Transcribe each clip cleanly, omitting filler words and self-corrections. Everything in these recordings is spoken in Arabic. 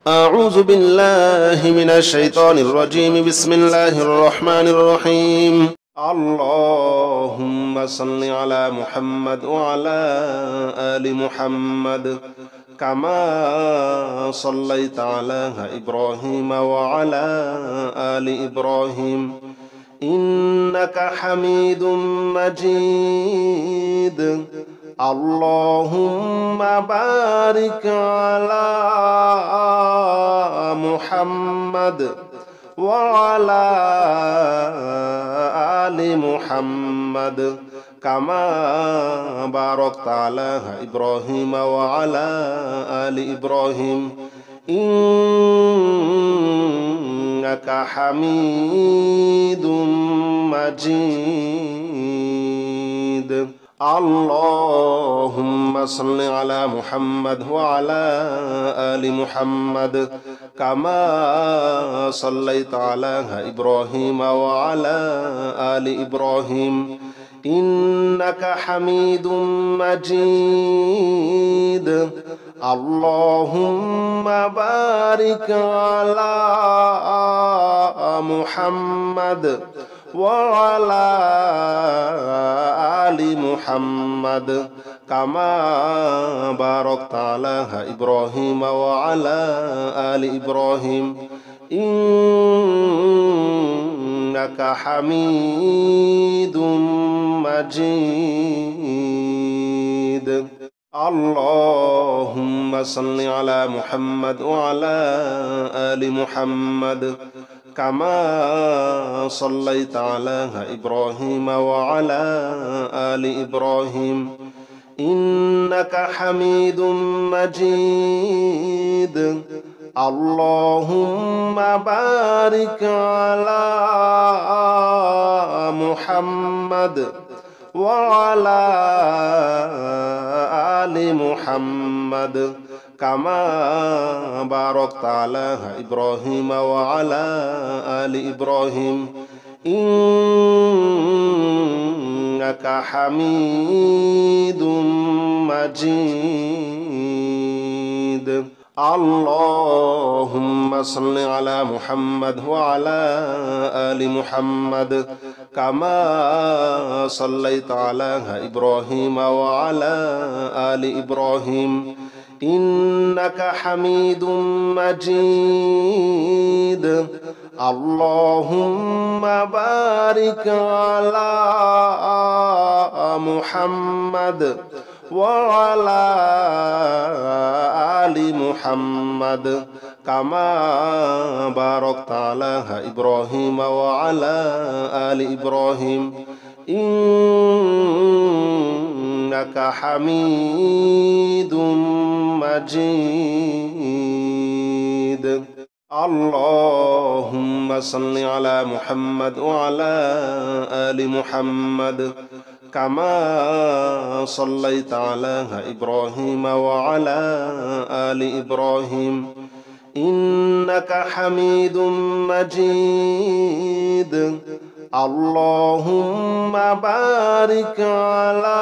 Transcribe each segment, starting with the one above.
أعوذ بالله من الشيطان الرجيم. بسم الله الرحمن الرحيم. اللهم صل على محمد وعلى آل محمد كما صليت على إبراهيم وعلى آل إبراهيم إنك حميد مجيد. اللهم بارك على محمد وعلى آل محمد كما باركت على إبراهيم وعلى آل إبراهيم إنك حميد مجيد. اللهم صل على محمد وعلى آل محمد كما صليت على إبراهيم وعلى آل إبراهيم إنك حميد مجيد. اللهم بارك على محمد وعلى آل محمد كما باركت على إبراهيم وعلى آل إبراهيم إنك حميد مجيد. اللهم صل على محمد وعلى آل محمد كما صليت على إبراهيم وعلى آل إبراهيم إنك حميد مجيد. اللهم بارك على محمد وعلى آل محمد كما باركت على إبراهيم وعلى آل إبراهيم إنك حميد مجيد. اللهم صل على محمد وعلى آل محمد كما صليت على إبراهيم وعلى آل إبراهيم إنك حميد مجيد. اللهم بارك على محمد وعلى آل محمد كما باركت على إبراهيم وعلى آل إبراهيم إنك حميد مجيد. اللهم صل على محمد وعلى آل محمد كما صليت على إبراهيم وعلى آل إبراهيم إنك حميد مجيد. اللهم بارك على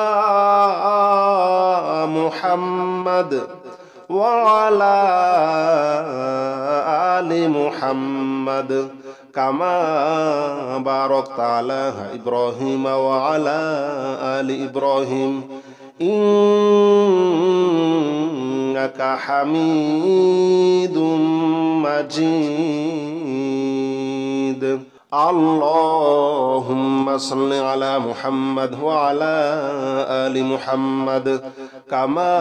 محمد وعلى آل محمد كما باركت على إبراهيم وعلى آل إبراهيم إنك حميد مجيد. اللهم صل على محمد وعلى آل محمد كما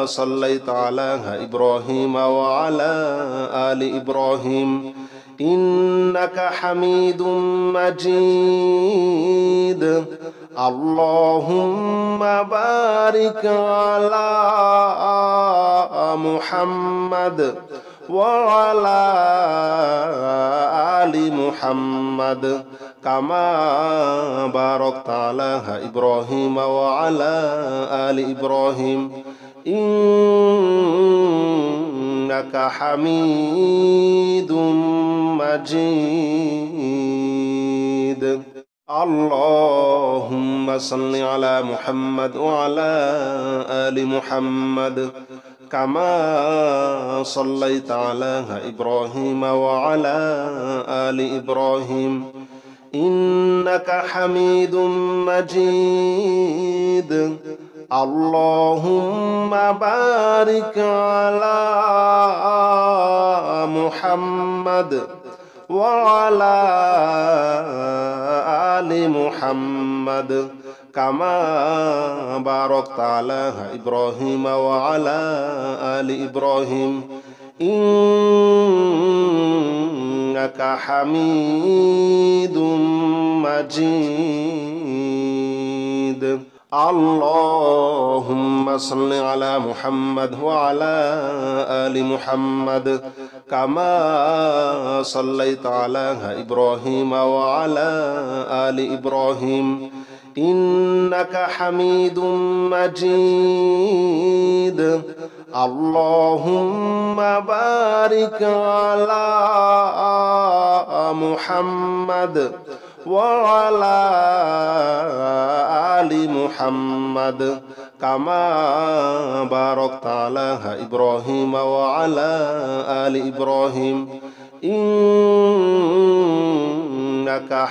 صليت على إبراهيم وعلى آل إبراهيم إنك حميد مجيد. اللهم بارك على محمد وعلى آل محمد كما باركت على إبراهيم وعلى آل إبراهيم إنك حميد مجيد. اللهم صل على محمد وعلى آل محمد كما صليت على إبراهيم وعلى آل إبراهيم إنك حميد مجيد اللهم بارك على محمد وعلى آل محمد كما باركت على إبراهيم وعلى آل إبراهيم إنك حميد مجيد اللهم صل على محمد وعلى آل محمد كما صليت على إبراهيم وعلى آل إبراهيم إنك حميد مجيد اللهم بارك على محمد وعلى آل محمد كما باركت على إبراهيم وعلى آل إبراهيم إنك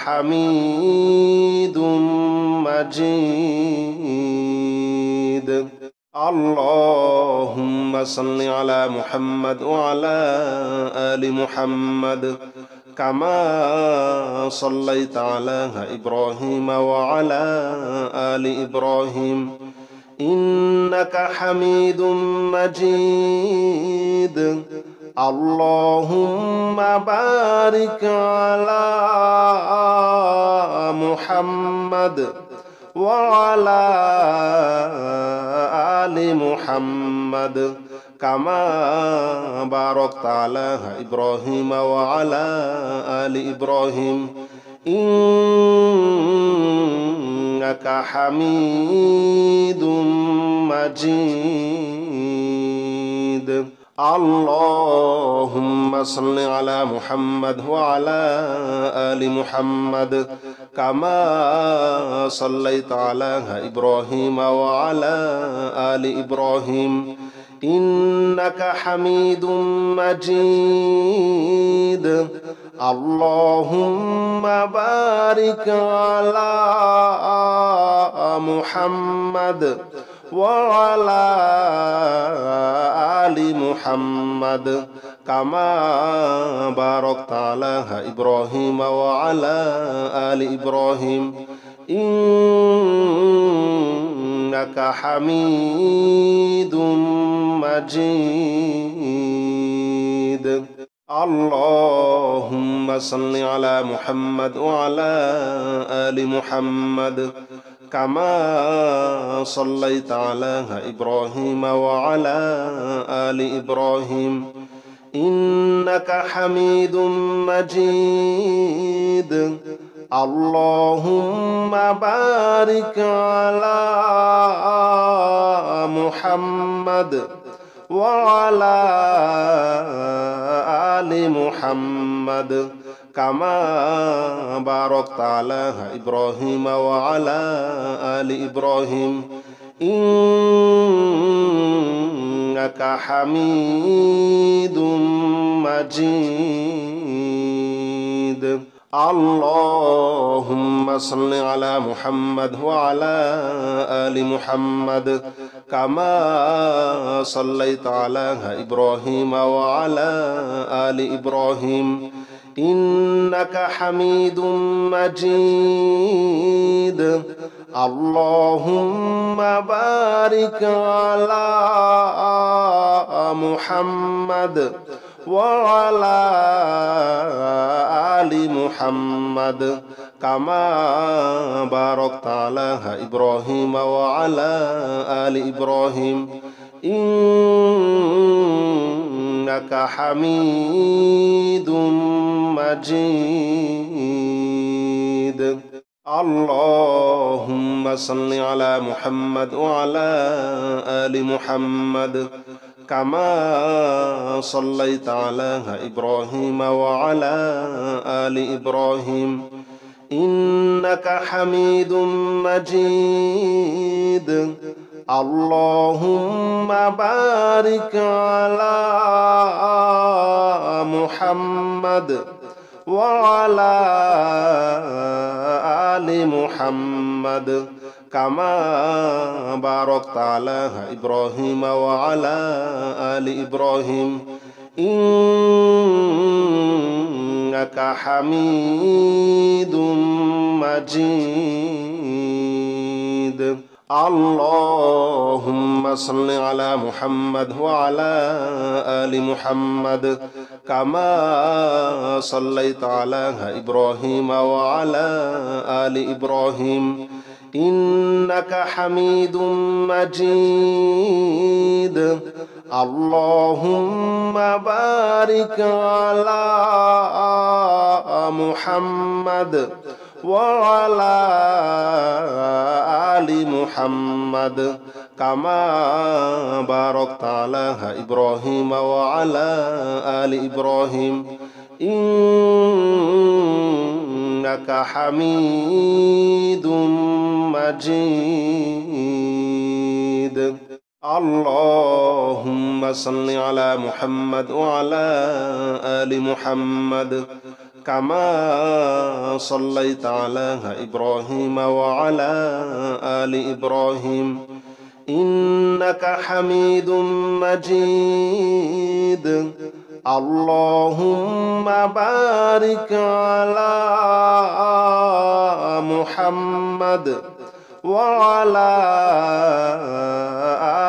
حميد مجيد اللهم صل على محمد وعلى آل محمد كما صليت على إبراهيم وعلى آل إبراهيم إنك حميد مجيد اللهم بارك على محمد وعلى آل محمد كما باركت على إبراهيم وعلى آل إبراهيم إنك حميد مجيد اللهم صل على محمد وعلى آل محمد كما صليت على إبراهيم وعلى آل إبراهيم إنك حميد مجيد اللهم بارك على محمد وعلى آل محمد كما باركت على إبراهيم وعلى آل إبراهيم إنك حميد مجيد اللهم صل على محمد وعلى آل محمد كما صليت على إبراهيم وعلى آل إبراهيم إنك حميد مجيد اللهم بارك على محمد وعلى آل محمد كما باركت على إبراهيم وعلى آل إبراهيم إنك حميد مجيد اللهم صل على محمد وعلى آل محمد كما صليت على إبراهيم وعلى آل إبراهيم إنك حميد مجيد اللهم بارك على محمد وعلى آل محمد كما باركت على إبراهيم وعلى آل إبراهيم إنك حميد مجيد اللهم صل على محمد وعلى آل محمد كما صليت على إبراهيم وعلى آل إبراهيم إنك حميد مجيد اللهم بارك على محمد وعلى آل محمد كما باركت على إبراهيم وعلى آل إبراهيم إنك حميد مجيد. اللهم صل على محمد وعلى آل محمد كما صليت على إبراهيم وعلى آل إبراهيم إنك حميد مجيد. اللهم بارك على محمد وعلى آل محمد كما باركت على إبراهيم وعلى آل إبراهيم إنك حميد مجيد. اللهم صل على محمد وعلى آل محمد كما صليت على إبراهيم وعلى آل إبراهيم إنك حميد مجيد. اللهم بارك على محمد وعلى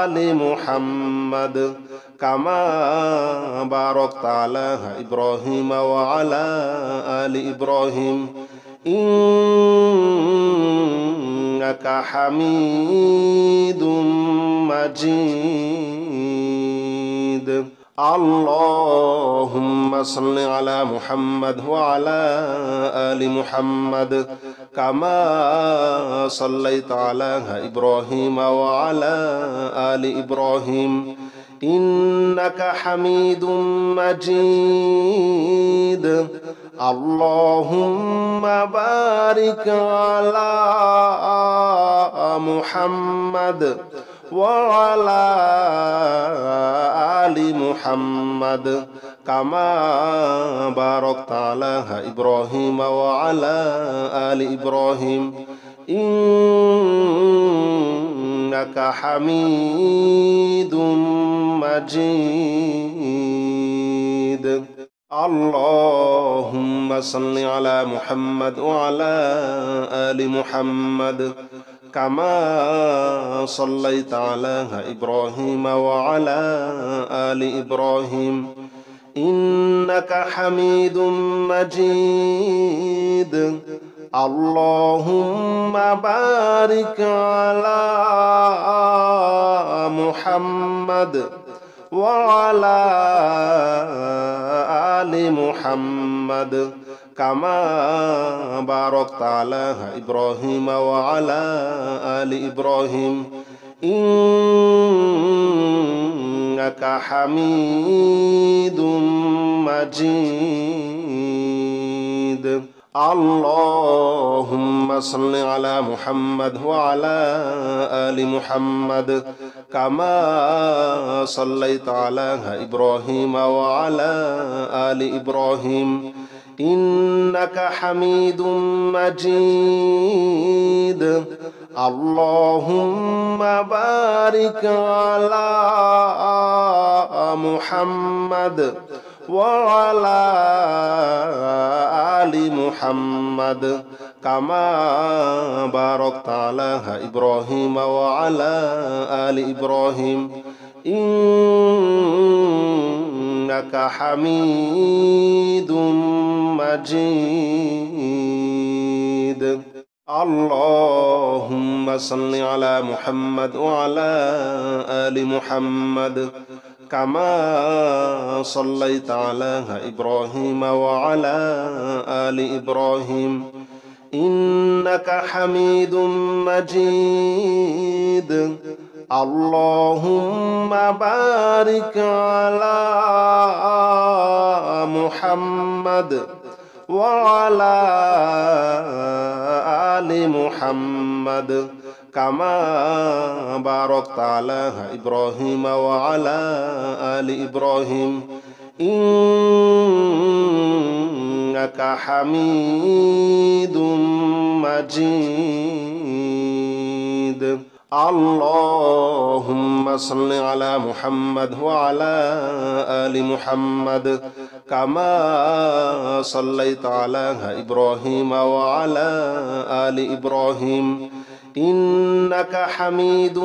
آل محمد كما باركت على إبراهيم وعلى آل إبراهيم إنك حميد مجيد. اللهم صل على محمد وعلى آل محمد كما صليت على إبراهيم وعلى آل إبراهيم إنك حميد مجيد. اللهم بارك على محمد وعلى آل محمد كما باركت على إبراهيم وعلى آل إبراهيم إنك حميد مجيد. اللهم صل على محمد وعلى آل محمد كما صليت على إبراهيم وعلى آل إبراهيم إنك حميد مجيد. اللهم بارك على محمد وعلى آل محمد كما باركت على إبراهيم وعلى آل إبراهيم إنك حميد مجيد. اللهم صل على محمد وعلى آل محمد كما صليت على إبراهيم وعلى آل إبراهيم إنك حميد مجيد. اللهم بارك على محمد وعلى آل محمد كما باركت على إبراهيم وعلى آل إبراهيم إنك حميد مجيد. اللهم صل على محمد وعلى آل محمد كما صليت على إبراهيم وعلى آل إبراهيم إنك حميد مجيد. اللهم بارك على محمد وعلى آل محمد كما باركت على إبراهيم وعلى آل إبراهيم إنك حميد مجيد اللهم صل على محمد وعلى آل محمد كما صليت على إبراهيم وعلى آل إبراهيم إنك حميد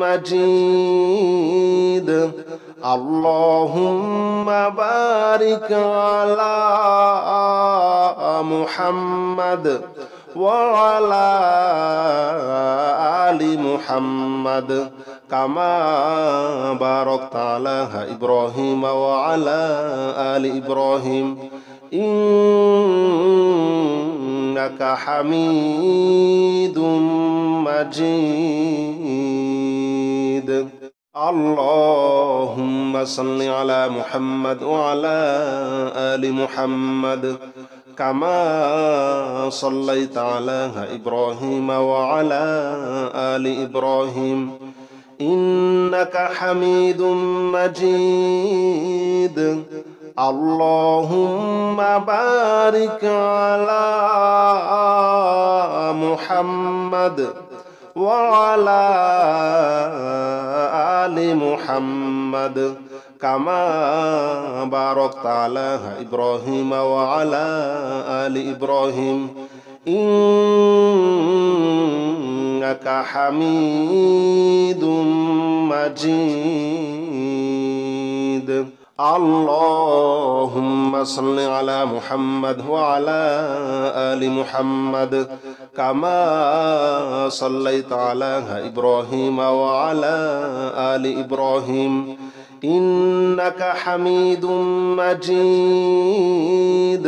مجيد اللهم بارك على محمد وعلى آل محمد كما باركت على إبراهيم وعلى آل إبراهيم إنك حميد مجيد اللهم صل على محمد وعلى آل محمد كما صليت على إبراهيم وعلى آل إبراهيم إنك حميد مجيد اللهم بارك على محمد وعلى آل محمد كما باركت على إبراهيم وعلى آل إبراهيم إنك حميد مجيد اللهم صل على محمد وعلى آل محمد كما صليت على إبراهيم وعلى آل إبراهيم إنك حميد مجيد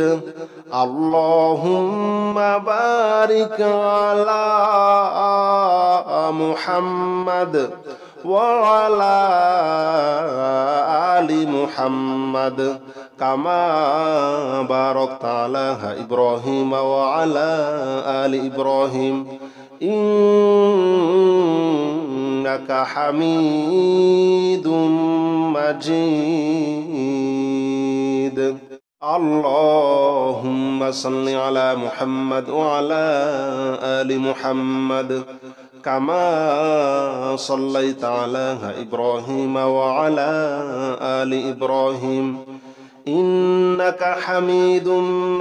اللهم بارك على محمد وعلى آل محمد كما باركت على إبراهيم وعلى آل إبراهيم إنك حميد مجيد اللهم صل على محمد وعلى آل محمد كما صليت على إبراهيم وعلى آل إبراهيم إنك حميد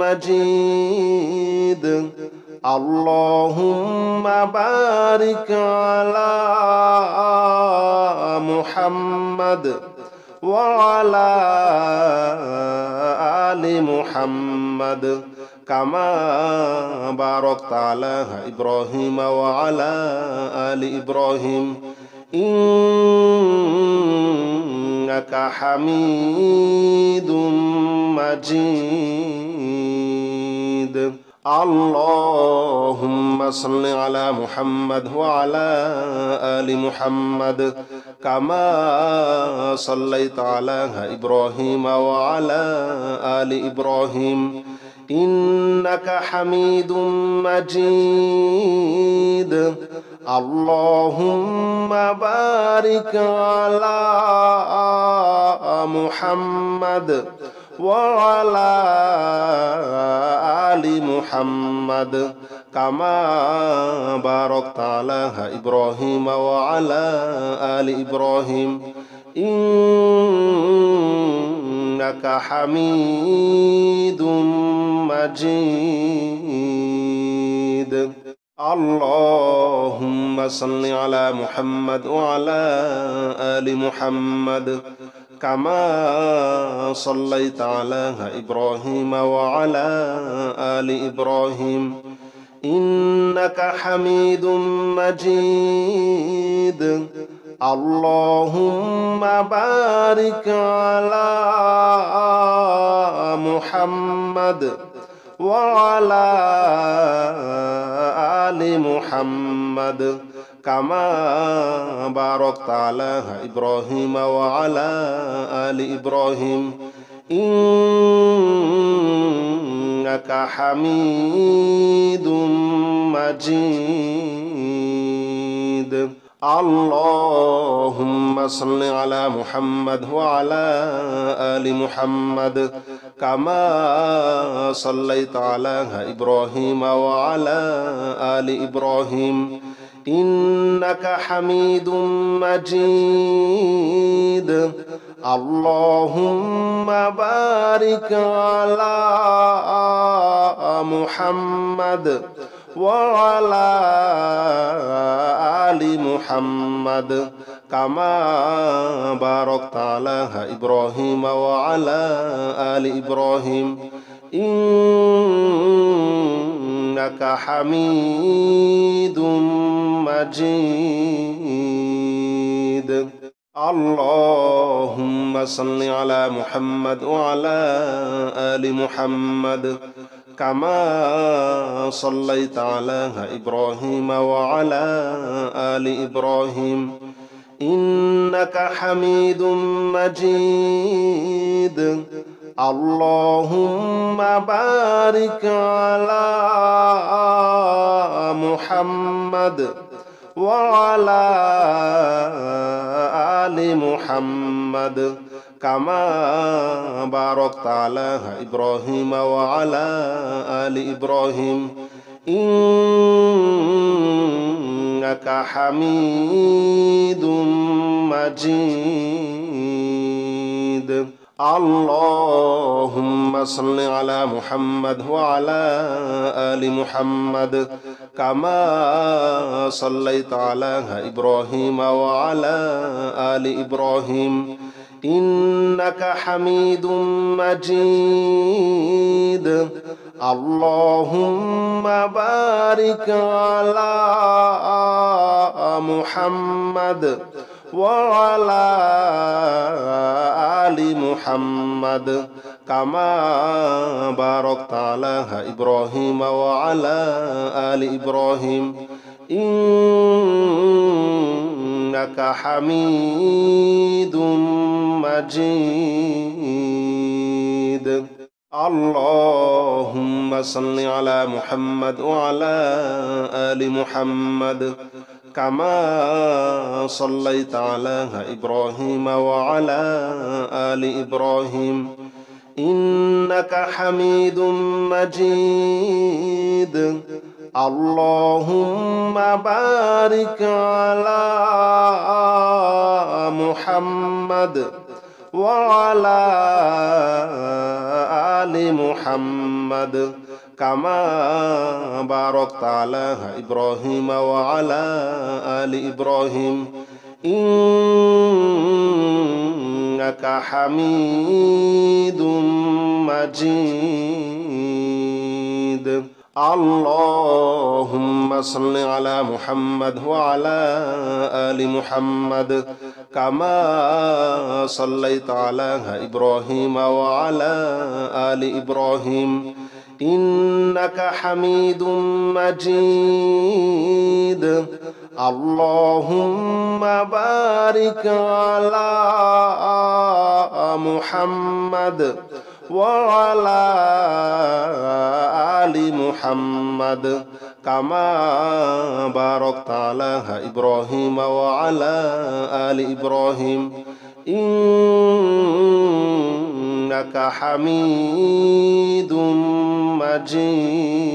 مجيد اللهم بارك على محمد وعلى آل محمد كما باركت على إبراهيم وعلى آل إبراهيم إنك حميد مجيد اللهم صل على محمد وعلى آل محمد كما صليت على إبراهيم وعلى آل إبراهيم إنك حميد مجيد اللهم بارك على محمد وعلى آل محمد كما باركت على إبراهيم وعلى آل إبراهيم إنك حميد مجيد اللهم صل على محمد وعلى آل محمد كما صليت على إبراهيم وعلى آل إبراهيم إنك حميد مجيد اللهم بارك على محمد وعلى آل محمد كما باركت على إبراهيم وعلى آل إبراهيم إنك حميد مجيد اللهم صل على محمد وعلى آل محمد كما صليت على إبراهيم وعلى آل إبراهيم إنك حميد مجيد اللهم بارك على محمد وعلى آل محمد كما باركت على إبراهيم وعلى آل إبراهيم إنك حميد مجيد اللهم صل على محمد وعلى آل محمد كما صليت على إبراهيم وعلى آل إبراهيم إنك حميد مجيد اللهم بارك على محمد وعلى آل محمد كما باركت على إبراهيم وعلى آل إبراهيم إنك حميد مجيد اللهم صل على محمد وعلى آل محمد كما صليت على إبراهيم وعلى آل إبراهيم إنك حميد مجيد اللهم بارك على محمد وعلى آل محمد كما باركت على إبراهيم وعلى آل إبراهيم إنك حميد مجيد اللهم صل على محمد وعلى آل محمد كما صليت على إبراهيم وعلى آل إبراهيم إنك حميد مجيد اللهم بارك على محمد وعلى آل محمد كما باركت على إبراهيم وعلى آل إبراهيم إنك حميد مجيد اللهم صل على محمد وعلى آل محمد كما صليت على إبراهيم وعلى آل إبراهيم إنك حميد مجيد اللهم بارك على محمد وعلى آل محمد كما باركت على إبراهيم وعلى آل إبراهيم إنك حميد مجيد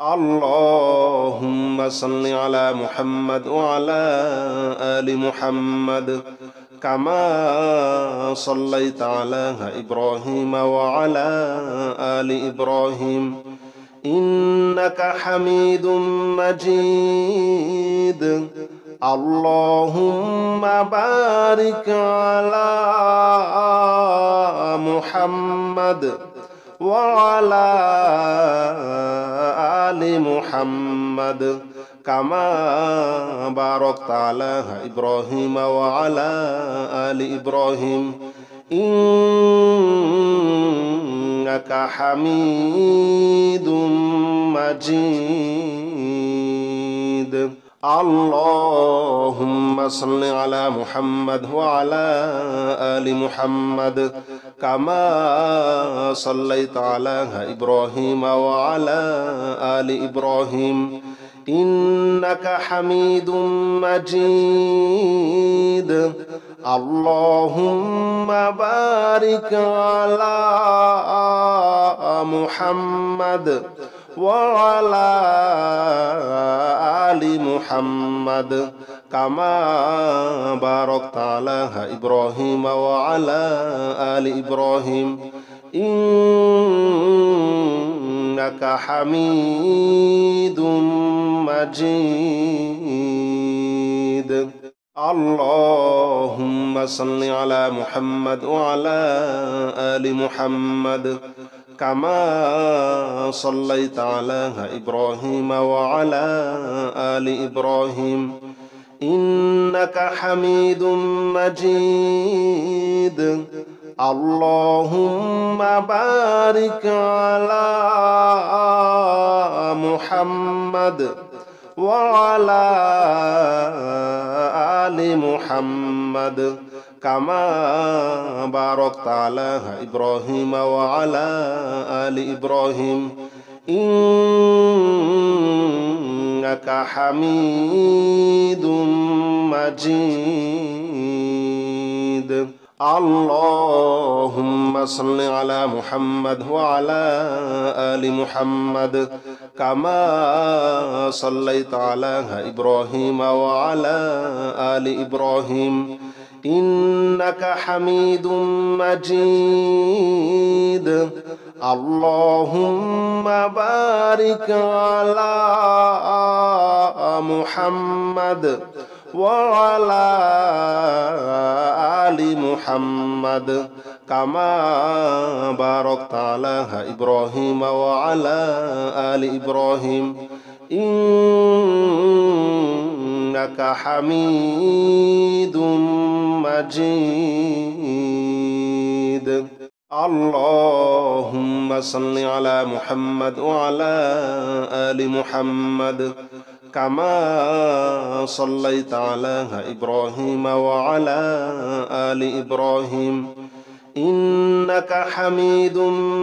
اللهم صل على محمد وعلى آل محمد كما صليت على إبراهيم وعلى آل إبراهيم إنك حميد مجيد اللهم بارك على محمد وعلى آل محمد كما باركت على إبراهيم وعلى آل إبراهيم إنك حميد مجيد اللهم صل على محمد وعلى آل محمد كما صليت على إبراهيم وعلى آل إبراهيم إنك حميد مجيد اللهم بارك على محمد وعلى آل محمد كما باركت على إبراهيم وعلى آل إبراهيم إنك حميد مجيد اللهم صل على محمد وعلى آل محمد كما صليت على إبراهيم وعلى آل إبراهيم إنك حميد مجيد اللهم بارك على محمد وعلى آل محمد كما باركت على إبراهيم وعلى آل إبراهيم إنك حميد مجيد اللهم صل على محمد وعلى آل محمد كما صليت على إبراهيم وعلى آل إبراهيم إنك حميد مجيد اللهم بارك على محمد وعلى آل محمد كما باركت على إبراهيم وعلى آل إبراهيم إنك حميد مجيد اللهم صل على محمد وعلى آل محمد كما صليت على إبراهيم وعلى آل إبراهيم إنك حميد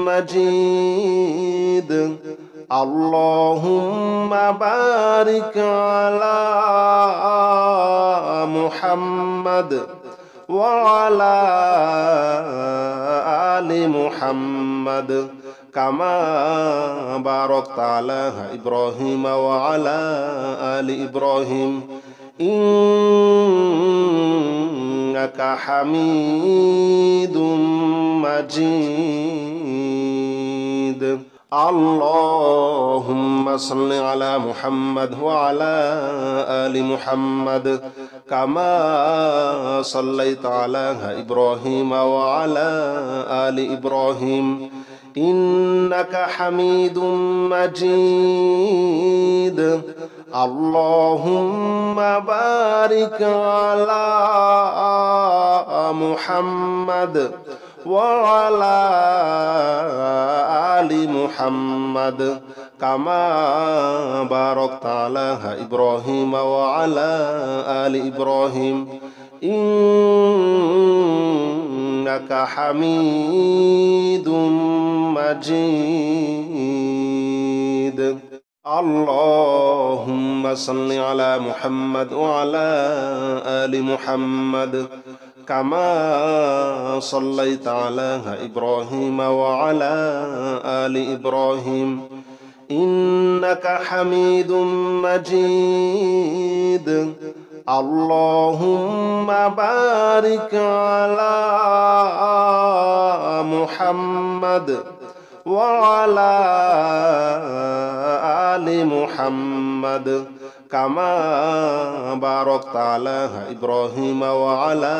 مجيد اللهم بارك على محمد وعلى آل محمد كما باركت على إبراهيم وعلى آل إبراهيم إنك حميد مجيد اللهم صل على محمد وعلى آل محمد كما صليت على إبراهيم وعلى آل إبراهيم إنك حميد مجيد اللهم بارك على محمد وعلى آل محمد كما باركت على إبراهيم وعلى آل إبراهيم إنك حميد مجيد اللهم صل على محمد وعلى آل محمد كما صليت على إبراهيم وعلى آل إبراهيم إنك حميد مجيد اللهم بارك على محمد وعلى آل محمد كما باركت على إبراهيم وعلى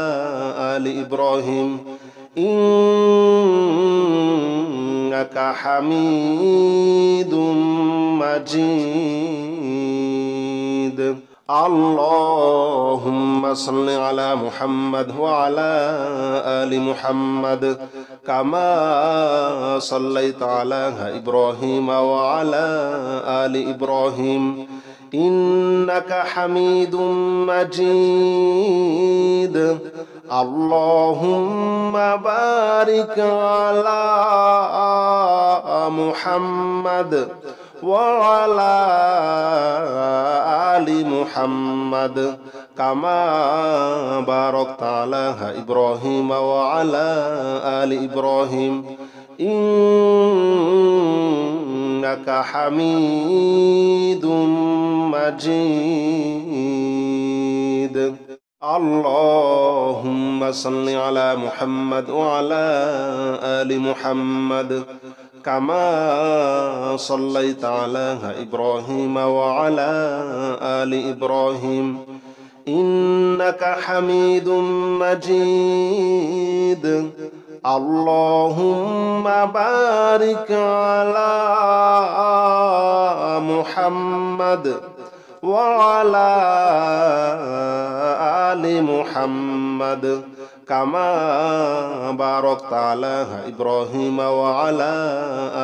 آل إبراهيم إنك حميد مجيد اللهم صل على محمد وعلى آل محمد كما صليت على إبراهيم وعلى آل إبراهيم إنك حميد مجيد اللهم بارك على محمد وعلى آل محمد كما باركت على إبراهيم وعلى آل إبراهيم إنك حميد مجيد اللهم صل على محمد وعلى آل محمد كما صليت على إبراهيم وعلى آل إبراهيم إنك حميد مجيد اللهم بارك على محمد وعلى آل محمد كما باركت على إبراهيم وعلى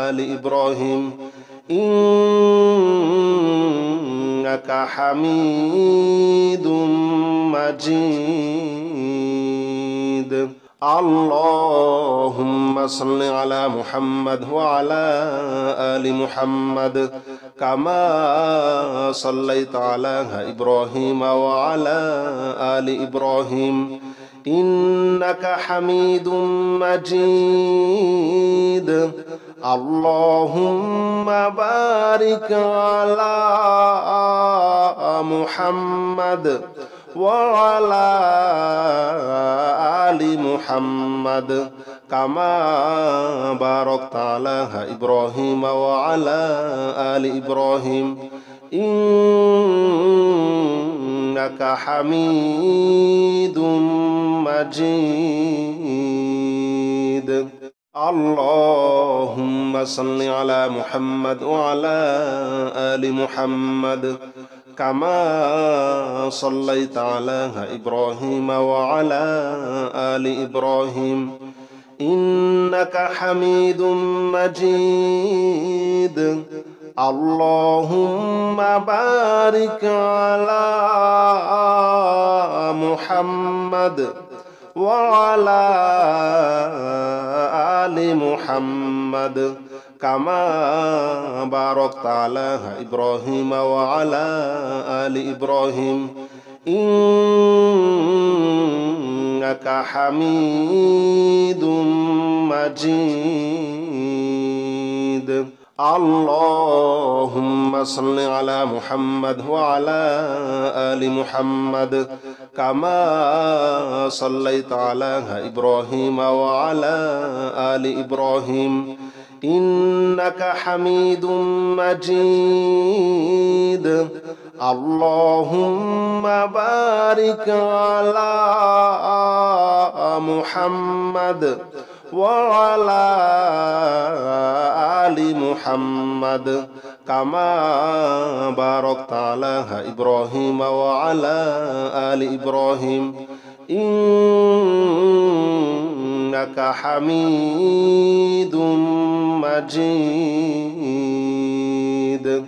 آل إبراهيم إنك حميد مجيد اللهم صل على محمد وعلى آل محمد كما صليت على إبراهيم وعلى آل إبراهيم إنك حميد مجيد اللهم بارك على محمد وعلى آل محمد كما باركت على إبراهيم وعلى آل إبراهيم إنك حميد مجيد اللهم صل على محمد وعلى آل محمد كما صليت على إبراهيم وعلى آل إبراهيم إنك حميد مجيد اللهم بارك على محمد وعلى آل محمد كما باركت على إبراهيم وعلى آل إبراهيم إنك حميد مجيد اللهم صل على محمد وعلى آل محمد كما صليت على إبراهيم وعلى آل إبراهيم إنك حميد مجيد اللهم بارك على محمد وعلى آل محمد كما باركت على إبراهيم وعلى آل إبراهيم إنك حميد مجيد